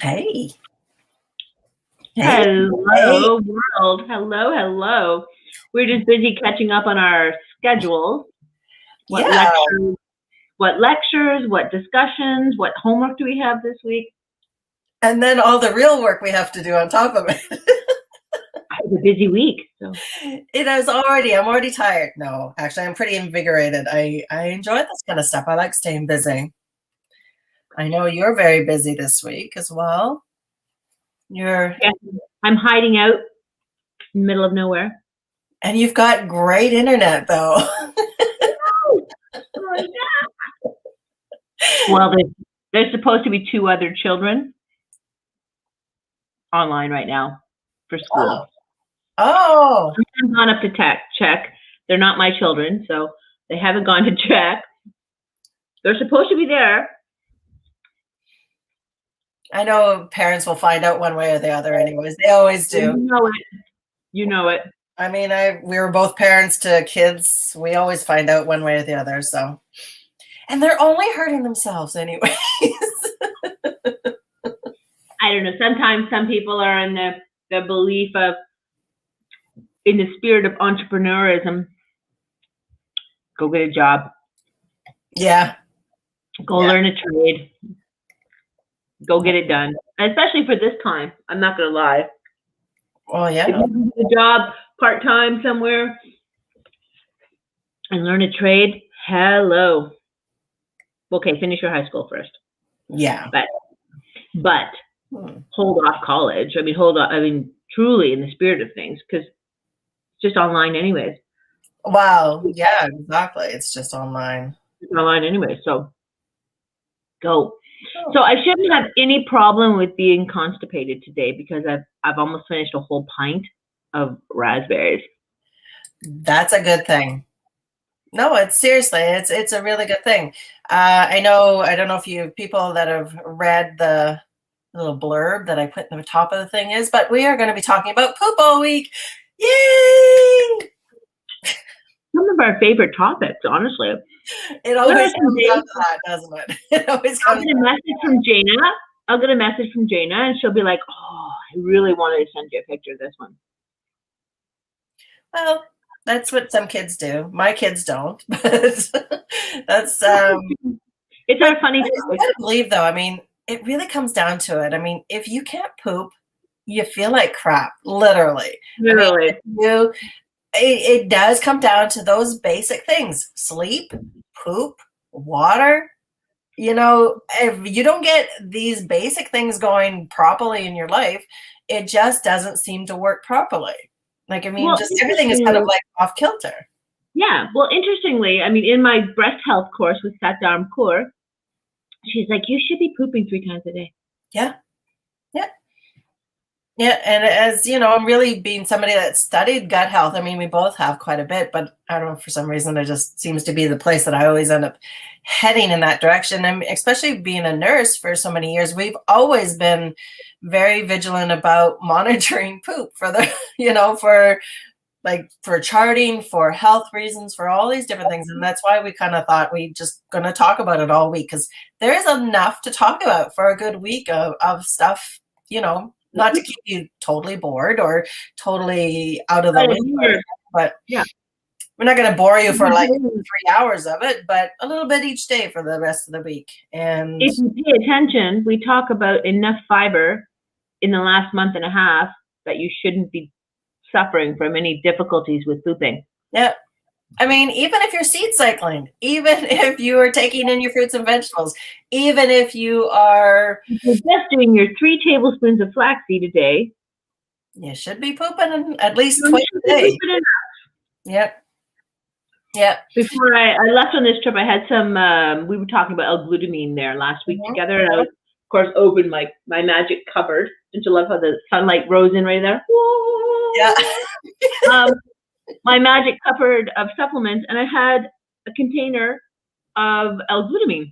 Hey. Hey. Hello, world. Hello, hello. We're just busy catching up on our schedules. What Yeah. lectures, what discussions, what homework do we have this week? And then all the real work we have to do on top of it. It's a busy week. So. I'm already tired. No, actually, I'm pretty invigorated. I enjoy this kind of stuff. I like staying busy. I know you're very busy this week as well. I'm hiding out in the middle of nowhere. And you've got great internet, though. Well, there's supposed to be 2 other children online right now for school. Oh. I haven't gone up to check. They're not my children, so they haven't gone to check. They're supposed to be there. I know parents will find out one way or the other anyways. They always do. You know it. I mean, we were both parents to kids. We always find out one way or the other, so. And they're only hurting themselves anyways. I don't know. Sometimes some people are in the belief of, in the spirit of entrepreneurism, go get a job. Yeah. Go learn a trade. Go get it done. And especially for this time. I'm not going to lie. Oh, yeah. If you get a job part-time somewhere and learn a trade, hello. Okay, finish your high school first. Yeah. But hold off college. I mean, truly in the spirit of things, because it's just online anyways. Wow. Yeah, exactly. It's just online. It's online anyway, so go. Oh. So I shouldn't have any problem with being constipated today because I've almost finished a whole pint of raspberries. That's a good thing. No, it's a really good thing. I don't know if you people that have read the little blurb that I put in the top of the thing is, but we are going to be talking about poop all week. Yay! Some of our favorite topics, honestly. It always comes down to that, doesn't it? It always comes. I'll get a message from Jana, and she'll be like, "Oh, I really wanted to send you a picture of this one." Well, that's what some kids do. My kids don't, but that's it's our funny. I can't believe though. I mean, it really comes down to it. I mean, if you can't poop, you feel like crap, literally. Literally. I mean, it does come down to those basic things: sleep, poop, water. You know, if you don't get these basic things going properly in your life, it just doesn't seem to work properly. Like, I mean, just everything is kind of like off kilter. Yeah. Well, interestingly, I mean, in my breast health course with Satdam Kaur, she's like, you should be pooping 3 times a day. Yeah. Yeah. Yeah. And as you know, I'm really being somebody that studied gut health. I mean, we both have quite a bit, but I don't know, for some reason, it just seems to be the place that I always end up heading in that direction. And especially being a nurse for so many years, we've always been very vigilant about monitoring poop for the, for charting, for health reasons, for all these different things. And that's why we kind of thought we just going to talk about it all week, because there is enough to talk about for a good week of stuff, not to keep you totally bored or totally out of the loop, but yeah, we're not going to bore you for like 3 hours of it, but a little bit each day for the rest of the week. And if you pay attention, we talk about enough fiber in the last month and a half that you shouldn't be suffering from any difficulties with pooping. Yeah. I mean, even if you're seed cycling, even if you are taking in your fruits and vegetables, even if you're just doing your 3 tablespoons of flaxseed a day, you should be pooping at least twice a day. Yep. Yeah. Before I left on this trip, I had some, we were talking about L-glutamine there last week together, and I was, of course, opened my magic cupboard. Don't you love how the sunlight rose in right there? Yeah. My magic cupboard of supplements, and I had a container of L-glutamine.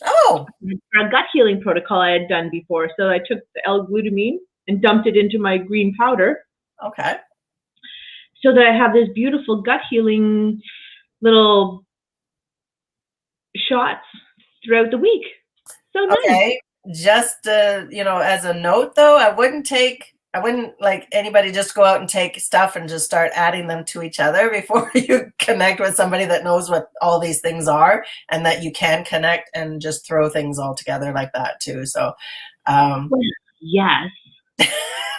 Oh. For a gut healing protocol I had done before. So I took the L-glutamine and dumped it into my green powder. Okay. So that I have this beautiful gut healing little shots throughout the week. So nice. Okay. just as a note though, I wouldn't like anybody just go out and take stuff and just start adding them to each other before you connect with somebody that knows what all these things are and that you can connect, and just throw things all together like that too. So Yes.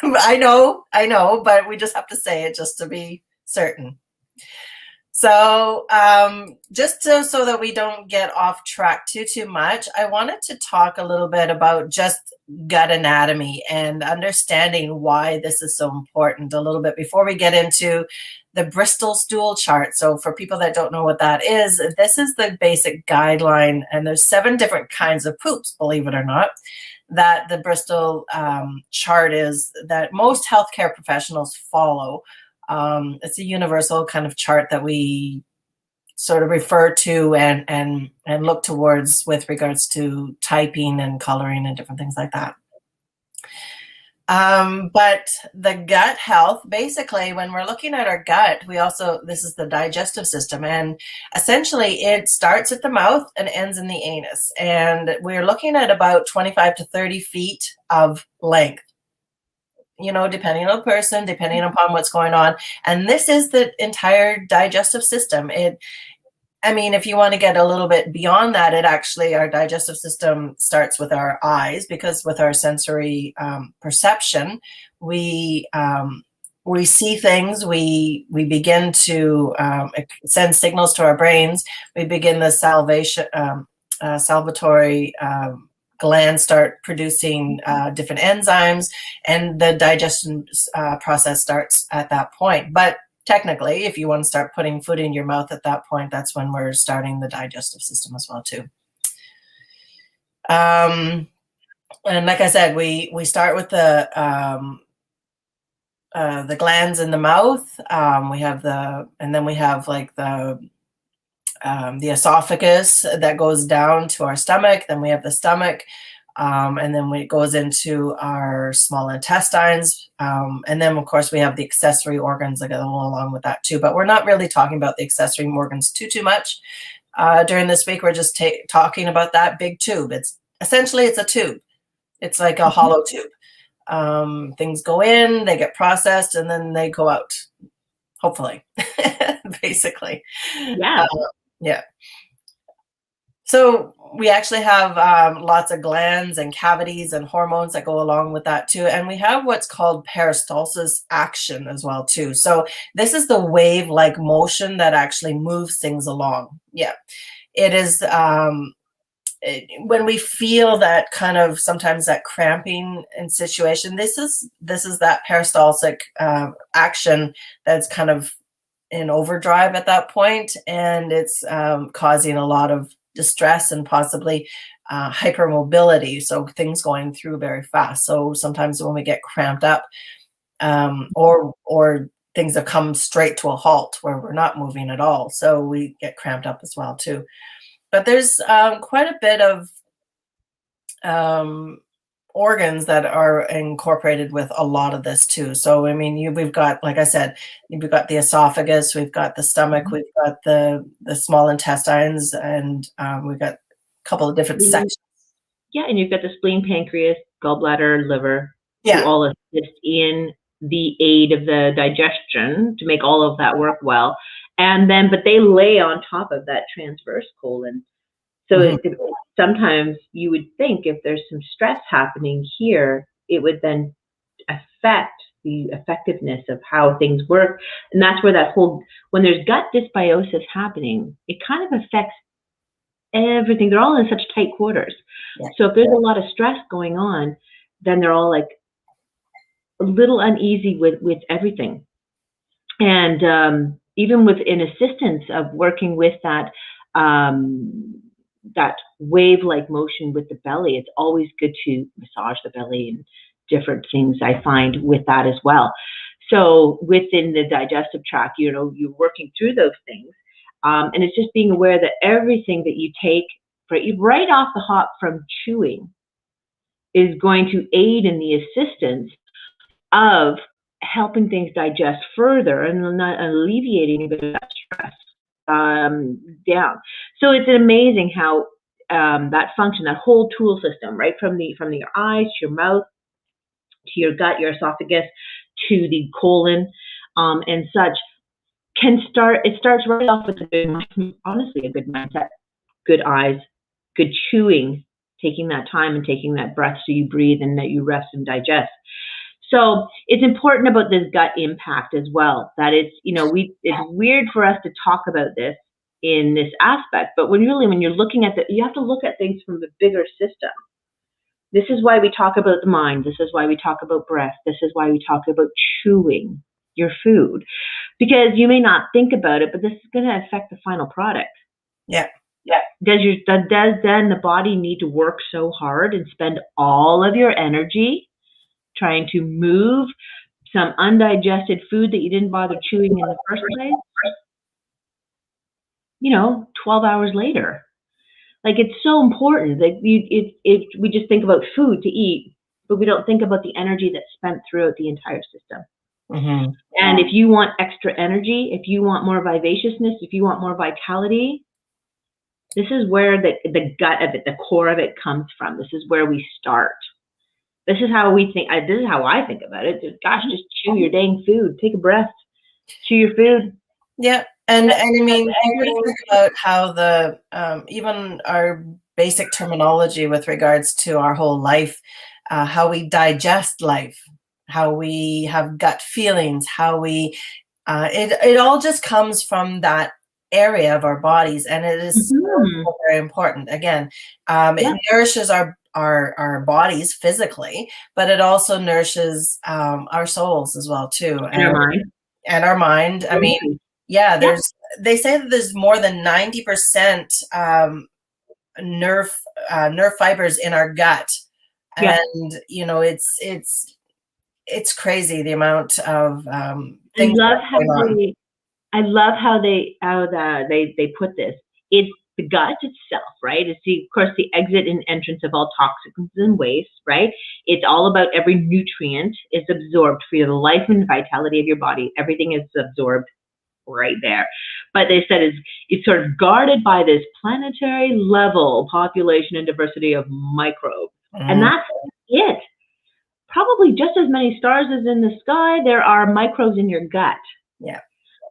I know, but we just have to say it just to be certain. So just so that we don't get off track too much, I wanted to talk a little bit about just gut anatomy and understanding why this is so important a little bit before we get into the Bristol stool chart. So for people that don't know what that is, this is the basic guideline, and there's 7 different kinds of poops, believe it or not, that the Bristol chart is that most healthcare professionals follow. It's a universal kind of chart that we sort of refer to and look towards with regards to typing and coloring and different things like that. But the gut health, basically, when we're looking at our gut, this is the digestive system, and essentially it starts at the mouth and ends in the anus. And we're looking at about 25 to 30 feet of length, depending on the person, depending upon what's going on. And this is the entire digestive system. If you want to get a little bit beyond that, our digestive system starts with our eyes, because with our sensory perception, we see things, we begin to send signals to our brains. We begin the salivatory glands start producing different enzymes, and the digestion process starts at that point. But technically, if you want to start putting food in your mouth at that point, that's when we're starting the digestive system as well too. And like I said, we start with the glands in the mouth. And then we have like the esophagus that goes down to our stomach. Then we have the stomach. And then it goes into our small intestines. And then, of course, we have the accessory organs that go along with that too. But we're not really talking about the accessory organs too much during this week. We're just talking about that big tube. It's a tube. It's like a hollow tube. Things go in, they get processed, and then they go out, hopefully, basically. Yeah. Yeah. So we actually have lots of glands and cavities and hormones that go along with that too. And we have what's called peristalsis action as well too. So this is the wave-like motion that actually moves things along. Yeah. It is when we feel that kind of sometimes that cramping in situation, this is that peristaltic action that's kind of in overdrive at that point, and it's causing a lot of distress and possibly hypermobility, so things going through very fast. So sometimes when we get cramped up, or things have come straight to a halt where we're not moving at all, so we get cramped up as well too. But there's quite a bit of organs that are incorporated with a lot of this too. So we've got, like I said, we've got the esophagus, we've got the stomach, we've got the small intestines, and we've got a couple of different sections. Yeah, and you've got the spleen, pancreas, gallbladder, liver, to all assist in the aid of the digestion to make all of that work well. And then, but they lay on top of that transverse colon. So sometimes you would think if there's some stress happening here, it would then affect the effectiveness of how things work. And that's where when there's gut dysbiosis happening, it kind of affects everything. They're all in such tight quarters. Yeah. So if there's a lot of stress going on, then they're all like a little uneasy with everything. And even with an assistance of working with that, that wave-like motion with the belly, it's always good to massage the belly and different things I find with that as well. So within the digestive tract, you're working through those things. And it's just being aware that everything that you take right off the hop from chewing is going to aid in the assistance of helping things digest further and not alleviating a bit of that stress down. So it's amazing how that function, that whole tool system, right from your eyes to your mouth to your gut, your esophagus, to the colon, and such, it starts right off with honestly a good mindset, good eyes, good chewing, taking that time and taking that breath so you breathe and that you rest and digest. So it's important about this gut impact as well. That it's, it's weird for us to talk about this in this aspect, but when you're looking at you have to look at things from the bigger system. This is why we talk about the mind. This is why we talk about breath. This is why we talk about chewing your food, because you may not think about it, but this is going to affect the final product. Yeah. Yeah. Does then the body need to work so hard and spend all of your energy trying to move some undigested food that you didn't bother chewing in the first place? 12 hours later. Like, it's so important that we just think about food to eat, but we don't think about the energy that's spent throughout the entire system. Mm-hmm. And if you want extra energy, if you want more vivaciousness, if you want more vitality, this is where the gut of it, the core of it comes from. This is where we start. This is how we think. This is how I think about it. Just chew your dang food. Take a breath. Chew your food. Yeah. And I mean, you think about how the even our basic terminology with regards to our whole life, how we digest life, how we have gut feelings, how we it all just comes from that area of our bodies, and it is so very important. Again, it nourishes our bodies physically, but it also nourishes our souls as well too, and our mind. I mean, they say that there's more than 90% nerve fibers in our gut, and it's crazy the amount of things. I love how they put this. It's the gut itself, right? It's of course the exit and entrance of all toxins and waste, right? It's all about every nutrient is absorbed for the life and vitality of your body. Everything is absorbed right there. But they said it's sort of guarded by this planetary level population and diversity of microbes. And that's it. Probably just as many stars as in the sky, there are microbes in your gut. Yeah.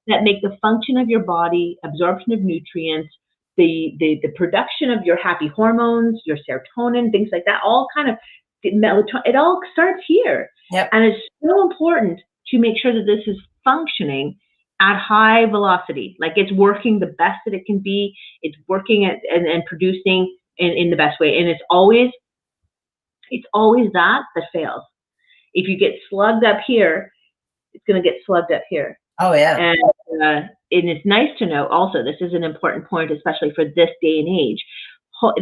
That make the function of your body, absorption of nutrients, the production of your happy hormones, your serotonin, things like that, all kind of melatonin, it all starts here. Yep. And it's so important to make sure that this is functioning at high velocity, like it's working the best that it can be. It's working and producing in the best way. And it's always that fails. If you get slugged up here, it's going to get slugged up here. Oh, yeah. And it's nice to know also, this is an important point, especially for this day and age.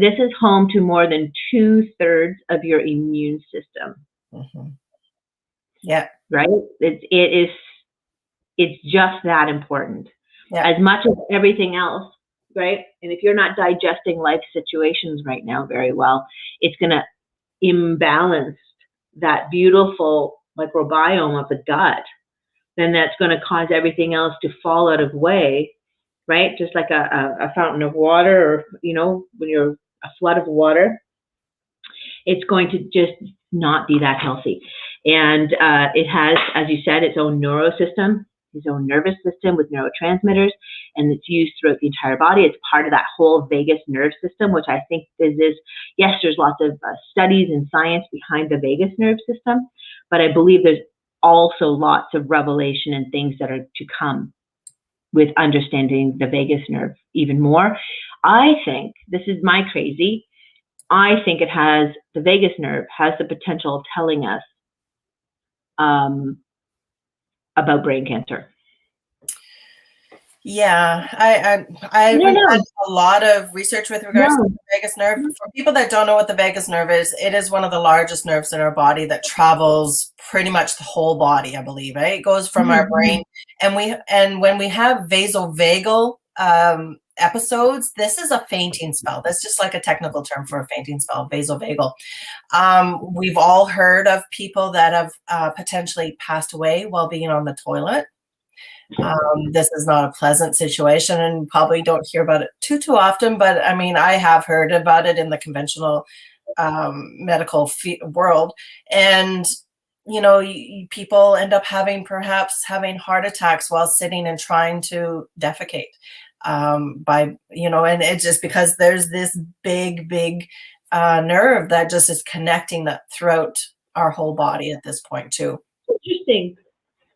This is home to more than 2/3 of your immune system. Mm-hmm. Yeah. Right? It's just that important. Yeah. As much as everything else, right? And if you're not digesting life situations right now very well, it's going to imbalance that beautiful microbiome of the gut. Then that's going to cause everything else to fall out of way, right? Just like a fountain of water, or, when you're a flood of water, it's going to just not be that healthy. And it has, as you said, its own neurosystem, its own nervous system with neurotransmitters, and it's used throughout the entire body. It's part of that whole vagus nerve system, which I think yes, there's lots of studies and science behind the vagus nerve system, but I believe there's also lots of revelation and things that are to come with understanding the vagus nerve even more. I think, this is my crazy, I think the vagus nerve has the potential of telling us about brain cancer. Yeah, I've done a lot of research with regards to the vagus nerve. For people that don't know what the vagus nerve is, it is one of the largest nerves in our body that travels pretty much the whole body, I believe, right? It goes from our brain, and when we have vasovagal episodes, this is a fainting spell. That's just like a technical term for a fainting spell, vasovagal. We've all heard of people that have potentially passed away while being on the toilet. This is not a pleasant situation, and probably don't hear about it too often, but I mean, I have heard about it in the conventional medical world. And people end up perhaps having heart attacks while sitting and trying to defecate, and it's just because there's this big nerve that just is connecting that throughout our whole body at this point too. Interesting.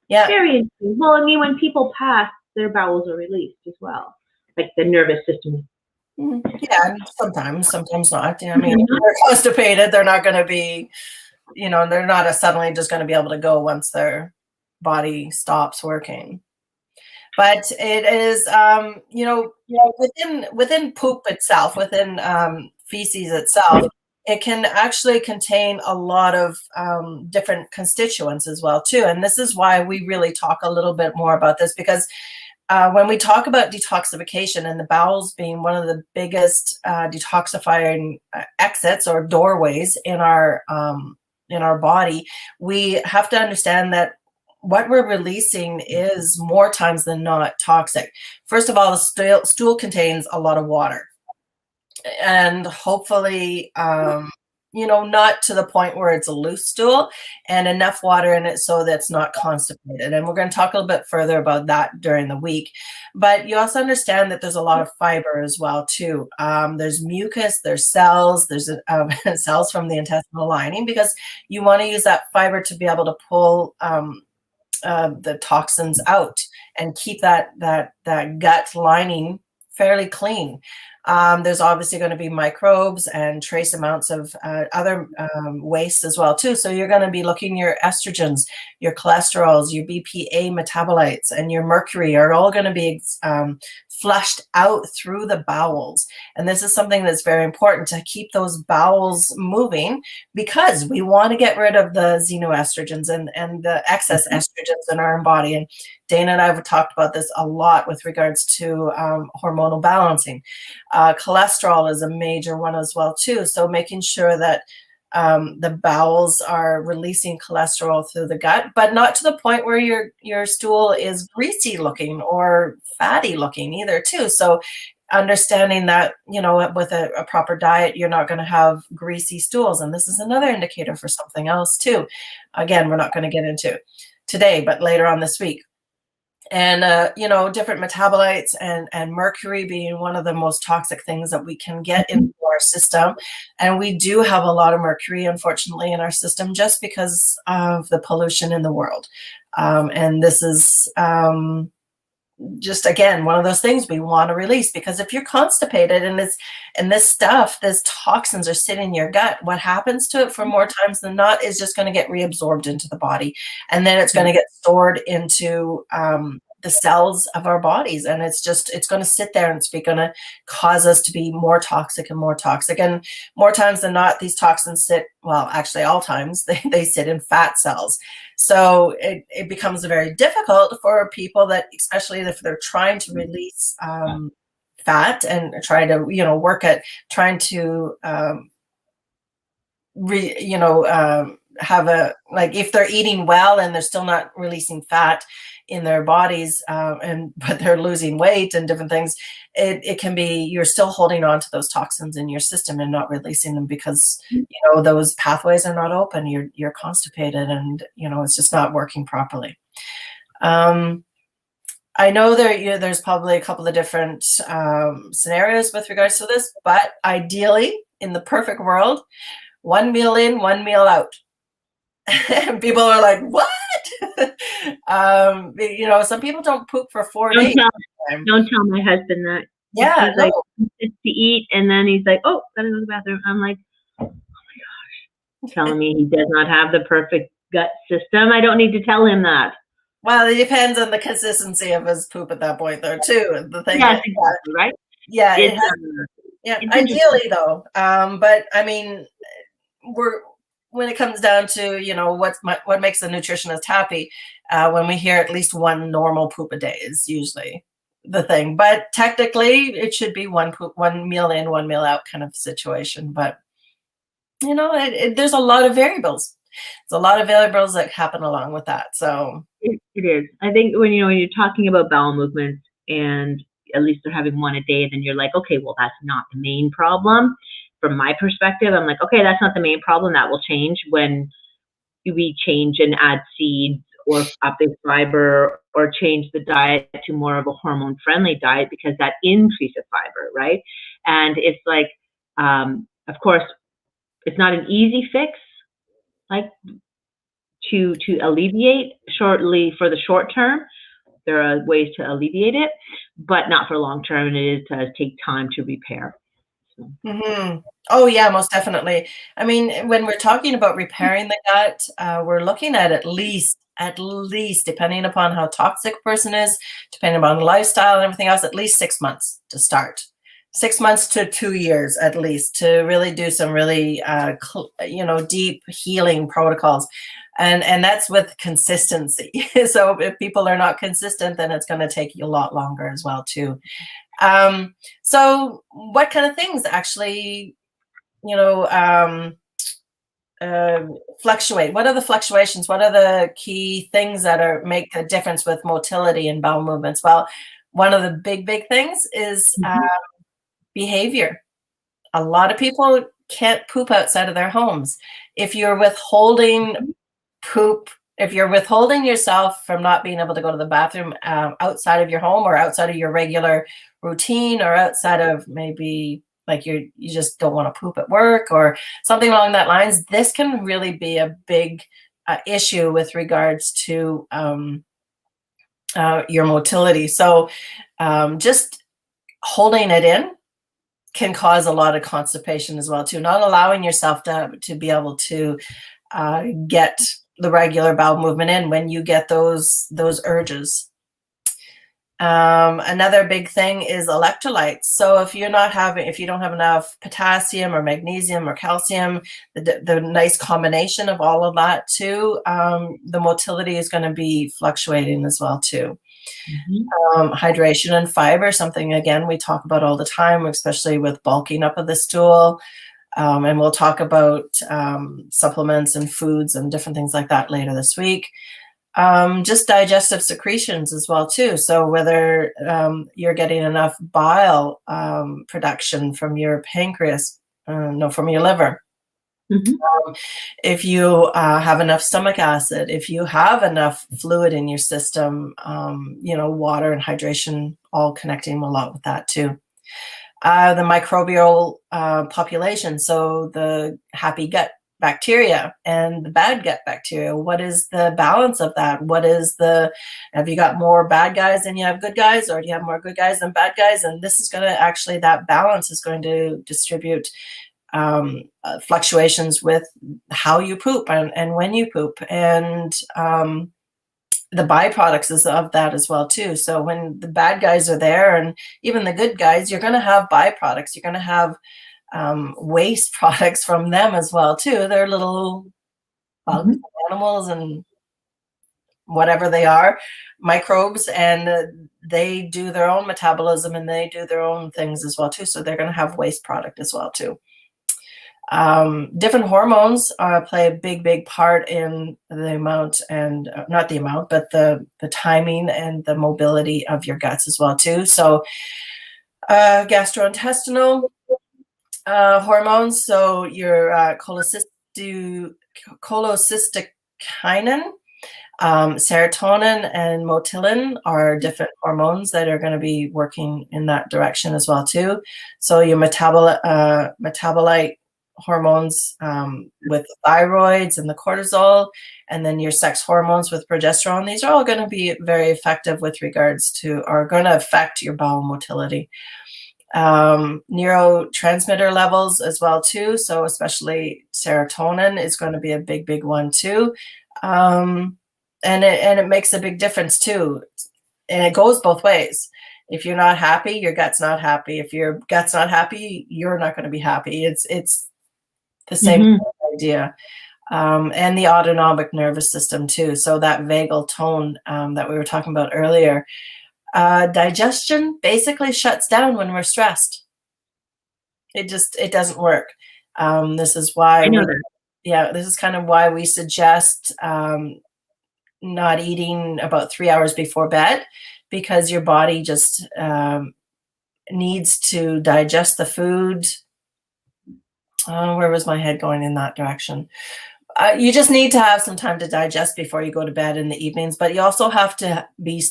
Yeah. Very interesting. Well, I mean, when people pass, their bowels are released as well, like the nervous system. Yeah, sometimes not. I mean, if they're constipated, they're not going to be, they're not suddenly just going to be able to go once their body stops working. But it is, within poop itself, within feces itself, it can actually contain a lot of different constituents as well too. And this is why we really talk a little bit more about this, because when we talk about detoxification and the bowels being one of the biggest detoxifying exits or doorways in our body, we have to understand that what we're releasing is more times than not toxic. First of all, the stool contains a lot of water, and hopefully not to the point where it's a loose stool, and enough water in it so that it's not constipated. And we're going to talk a little bit further about that during the week. But you also understand that there's a lot of fiber as well too. There's mucus, there's cells, there's cells from the intestinal lining, because you want to use that fiber to be able to pull the toxins out and keep that gut lining fairly clean. There's obviously going to be microbes and trace amounts of other waste as well too. So you're going to be looking your estrogens, your cholesterols, your BPA metabolites, and your mercury are all going to be flushed out through the bowels. And this is something that's very important to keep those bowels moving, because we want to get rid of the xenoestrogens and the excess estrogens in our body. And Dana and I have talked about this a lot with regards to hormonal balancing. Cholesterol is a major one as well too. So making sure that the bowels are releasing cholesterol through the gut, but not to the point where your stool is greasy looking or fatty looking either too. So understanding that, with a proper diet, you're not going to have greasy stools. And this is another indicator for something else too. Again, we're not going to get into today, but later on this week. And, different metabolites and mercury being one of the most toxic things that we can get into our system. And we do have a lot of mercury, unfortunately, in our system just because of the pollution in the world. And this is just, again, one of those things we want to release, because if you're constipated and this toxins are sitting in your gut, what happens to it for more times than not is just going to get reabsorbed into the body. And then it's going to get stored into the cells of our bodies. And it's going to sit there, and it's going to cause us to be more toxic and more toxic. And more times than not, these toxins actually all times, they sit in fat cells. So it becomes very difficult for people that, especially if they're trying to release fat and trying to, work at trying to, have if they're eating well and they're still not releasing fat in their bodies, but they're losing weight and different things, it can be, you're still holding on to those toxins in your system and not releasing them because, those pathways are not open. You're constipated, and, it's just not working properly. I know there's probably a couple of different scenarios with regards to this, but ideally, in the perfect world, 1 meal in, 1 meal out. And people are like, what? Some people don't poop for 4 days. Don't tell my husband that. Yeah. He's like, he sits to eat, and then he's like, oh, gotta go to the bathroom. I'm like, oh my gosh. Telling me he does not have the perfect gut system. I don't need to tell him that. Well, it depends on the consistency of his poop at that point, though, too. The thing yes, exactly, right? Yeah. Ideally, though. But I mean, when it comes down to, what makes the nutritionist happy, when we hear at least one normal poop a day is usually the thing. But technically, it should be one meal in, 1 meal out kind of situation. But, there's a lot of variables. There's a lot of variables that happen along with that. So it is. I think when you're talking about bowel movements and at least they're having one a day, then you're like, okay, well, that's not the main problem. From my perspective, I'm like, okay, that's not the main problem. That will change when we change and add seeds or up the fiber or change the diet to more of a hormone friendly diet, because that increases fiber, right? And it's like, of course, it's not an easy fix, like to alleviate shortly for the short term. There are ways to alleviate it, but not for long term, and it does take time to repair. So. Mm-hmm. Oh yeah, most definitely. I mean, when we're talking about repairing the gut, we're looking at least, depending upon how toxic a person is, depending upon the lifestyle and everything else, at least 6 months to start. 6 months to 2 years at least to really do some really, deep healing protocols. And that's with consistency. So if people are not consistent, then it's going to take you a lot longer as well too. So what kind of things actually, fluctuate? What are the fluctuations? What are the key things that make a difference with motility and bowel movements? Well, one of the big things is behavior. A lot of people can't poop outside of their homes. If you're withholding poop, if you're withholding yourself from not being able to go to the bathroom outside of your home or outside of your regular routine, or outside of maybe like you just don't want to poop at work or something along that lines, this can really be a big issue with regards to your motility. So just holding it in can cause a lot of constipation as well too. Not allowing yourself to be able to get the regular bowel movement in when you get those urges. Another big thing is electrolytes. So if you don't have enough potassium or magnesium or calcium, the nice combination of all of that too, the motility is going to be fluctuating as well too. Hydration and fiber, something again we talk about all the time, especially with bulking up of the stool. And we'll talk about supplements and foods and different things like that later this week. Just digestive secretions as well too. So whether you're getting enough bile production from your pancreas, from your liver. If you have enough stomach acid, if you have enough fluid in your system, water and hydration all connecting a lot with that too. The microbial population, so the happy gut bacteria and the bad gut bacteria. What is the balance of that? Have you got more bad guys than you have good guys, or do you have more good guys than bad guys? And this is going to actually, that balance is going to distribute fluctuations with how you poop and when you poop, and the byproducts is of that as well too. So when the bad guys are there, and even the good guys, you're going to have byproducts. You're going to have waste products from them as well too. They're little bugs, animals, and whatever they are, microbes, and they do their own metabolism and they do their own things as well too. So they're going to have waste product as well too. Different hormones play a big part in the amount, and not the amount, but the timing and the mobility of your guts as well too. So gastrointestinal hormones, so your cholecystokinin, serotonin and motility are different hormones that are going to be working in that direction as well too. So your metabolite hormones with thyroids and the cortisol, and then your sex hormones with progesterone. These are all going to be very effective with regards to, are going to affect your bowel motility. Neurotransmitter levels as well too. So especially serotonin is going to be a big one too. And it makes a big difference too. And it goes both ways. If you're not happy, your gut's not happy. If your gut's not happy, you're not going to be happy. It's the same idea. And the autonomic nervous system too. So that vagal tone that we were talking about earlier. Digestion basically shuts down when we're stressed. It doesn't work. This is why Yeah, this is kind of why we suggest not eating about 3 hours before bed, because your body just needs to digest the food. Where was my head going in that direction? You just need to have some time to digest before you go to bed in the evenings, but you also have to be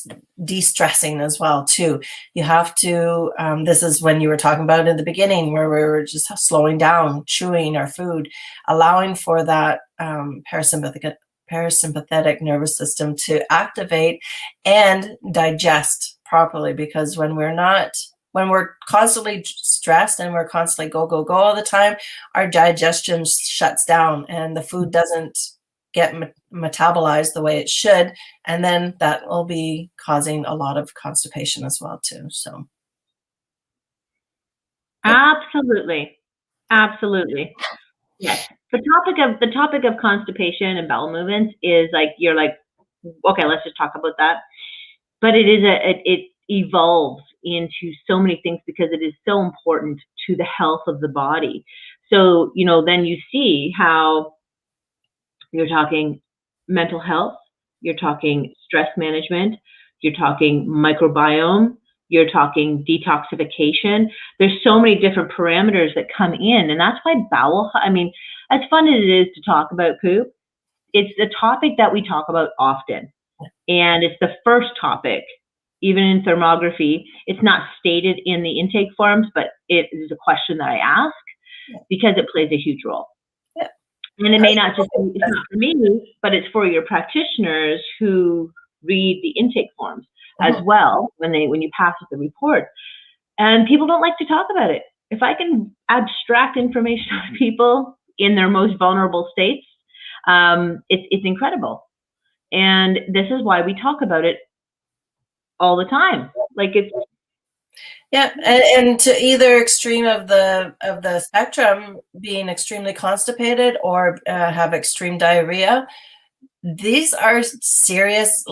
de-stressing as well too. You have to, this is when you were talking about in the beginning, where we were just slowing down, chewing our food, allowing for that parasympathetic nervous system to activate and digest properly. Because when we're constantly stressed and we're constantly go all the time, our digestion shuts down and the food doesn't get metabolized the way it should. And then that will be causing a lot of constipation as well too. So. Absolutely. Absolutely. Yes. The topic of constipation and bowel movements is like, you're like, okay, let's just talk about that. But it evolves into so many things because it is so important to the health of the body. So, then you see how you're talking mental health, you're talking stress management, you're talking microbiome, you're talking detoxification. There's so many different parameters that come in. And that's why as fun as it is to talk about poop, it's a topic that we talk about often. And it's the first topic, even in thermography. It's not stated in the intake forms, but it is a question that I ask because it plays a huge role. Yeah. And it may not just be, it's not for me, but it's for your practitioners who read the intake forms as well when you pass with the report. And people don't like to talk about it. If I can abstract information on people in their most vulnerable states, it's incredible. And this is why we talk about it all the time. Yeah, and to either extreme of the spectrum, being extremely constipated or have extreme diarrhea, these are serious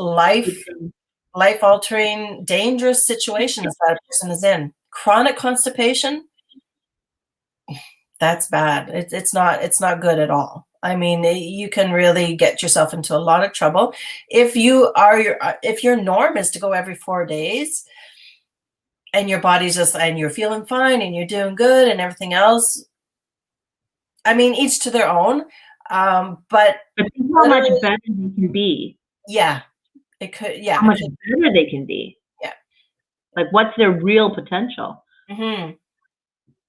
life-altering, dangerous situations that a person is in. Chronic constipation, that's bad. It's not good at all. I mean, you can really get yourself into a lot of trouble if your norm is to go every 4 days, and your body's and you're feeling fine and you're doing good and everything else. I mean, each to their own. But how much better they can be. Yeah, it could. Yeah, how much better they can be. Yeah, like what's their real potential? Mm-hmm.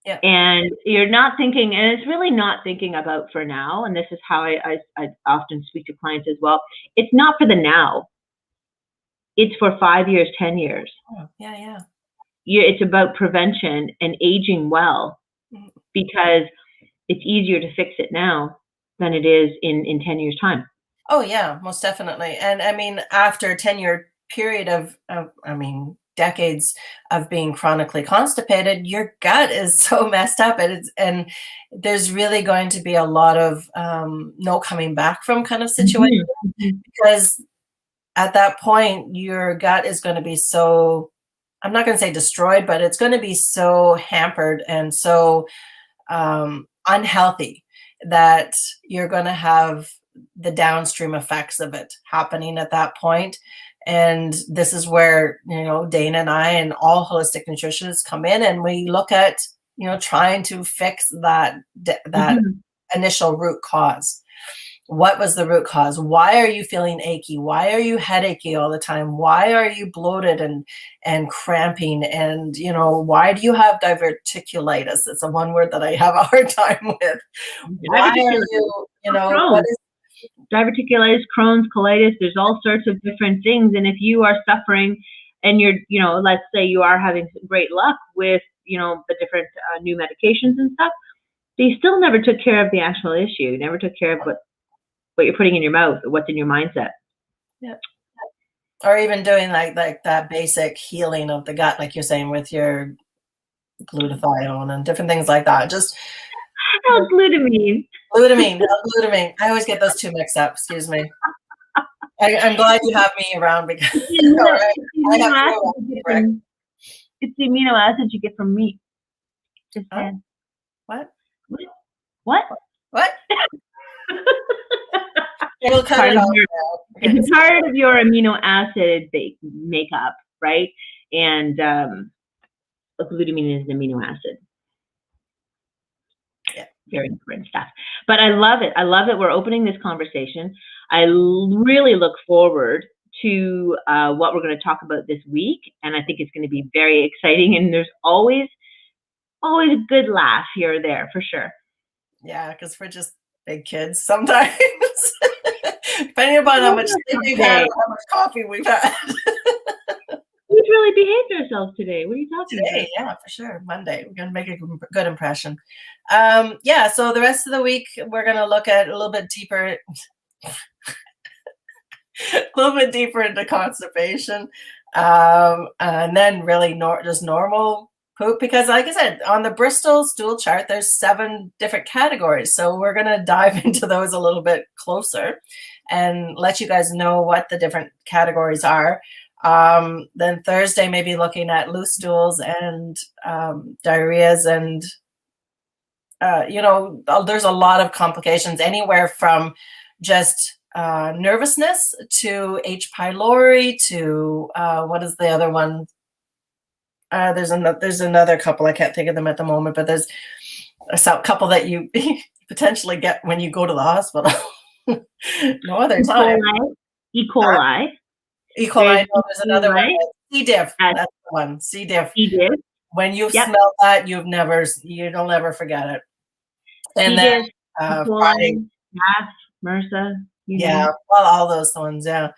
Yeah, and you're not thinking, and it's really not thinking about for now. And this is how I often speak to clients as well. It's not for the now. It's for 5 years, 10 years. Oh, yeah. It's about prevention and aging well, because it's easier to fix it now than it is in 10 years time. Oh yeah, most definitely. And I mean, after a 10-year period of decades of being chronically constipated, your gut is so messed up, and there's really going to be a lot of no coming back from kind of situation, because at that point your gut is going to be so, I'm not going to say destroyed, but it's going to be so hampered and so unhealthy that you're going to have the downstream effects of it happening at that point. And this is where, Dana and I and all holistic nutritionists come in, and we look at, trying to fix that initial root cause. What was the root cause? Why are you feeling achy? Why are you headachy all the time? Why are you bloated and cramping? And, why do you have diverticulitis? It's a one word that I have a hard time with. Why are you, what is diverticulitis, Crohn's, colitis? There's all sorts of different things. And if you are suffering and you're, let's say you are having great luck with, the different new medications and stuff, they still never took care of the actual issue, never took care of what you're putting in your mouth or what's in your mindset. Yeah. Or even doing like that basic healing of the gut, like you're saying, with your glutathione and different things like that. Just glutamine. Glutamine. I always get those two mixed up. Excuse me. I'm glad you have me around, because it's the amino acids you get from meat. What? What? It'll cut it off. It's a part of your amino acid makeup, right? And glutamine is an amino acid. Yeah. Very important stuff. But I love it. I love that we're opening this conversation. I really look forward to what we're going to talk about this week. And I think it's going to be very exciting. And there's always a good laugh here or there, for sure. Yeah, because we're just big kids sometimes. Depending upon how much sleep we've had or how much coffee we've had. We've really behaved ourselves today. What are you talking about? Yeah, for sure. Monday. We're going to make a good impression. Yeah, so the rest of the week, we're going to look at a little bit deeper into constipation. And then really just normal poop, because like I said, on the Bristol stool chart, there's 7 different categories. So we're going to dive into those a little bit closer and let you guys know what the different categories are. Then Thursday, maybe looking at loose stools and diarrheas, and there's a lot of complications, anywhere from just nervousness to H. pylori to what is the other one? There's another couple. I can't think of them at the moment, but there's a couple that you potentially get when you go to the hospital. No other time. E. coli. E. coli. No, there's another one. C. diff. That's the one. C. diff. C. diff. When you smell that, you'll never forget it. And then Friday, MRSA. Yeah, well, all those ones, yeah.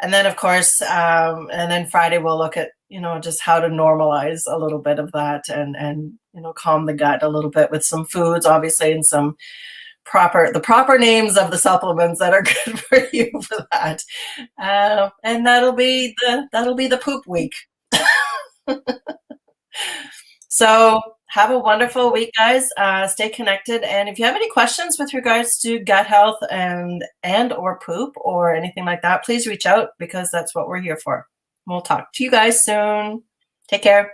And then of course, and then Friday we'll look at just how to normalize a little bit of that, and calm the gut a little bit with some foods, obviously, and some the proper names of the supplements that are good for you for that. And that'll be the poop week. So have a wonderful week, guys. Stay connected. And if you have any questions with regards to gut health and or poop or anything like that, please reach out, because that's what we're here for. We'll talk to you guys soon. Take care.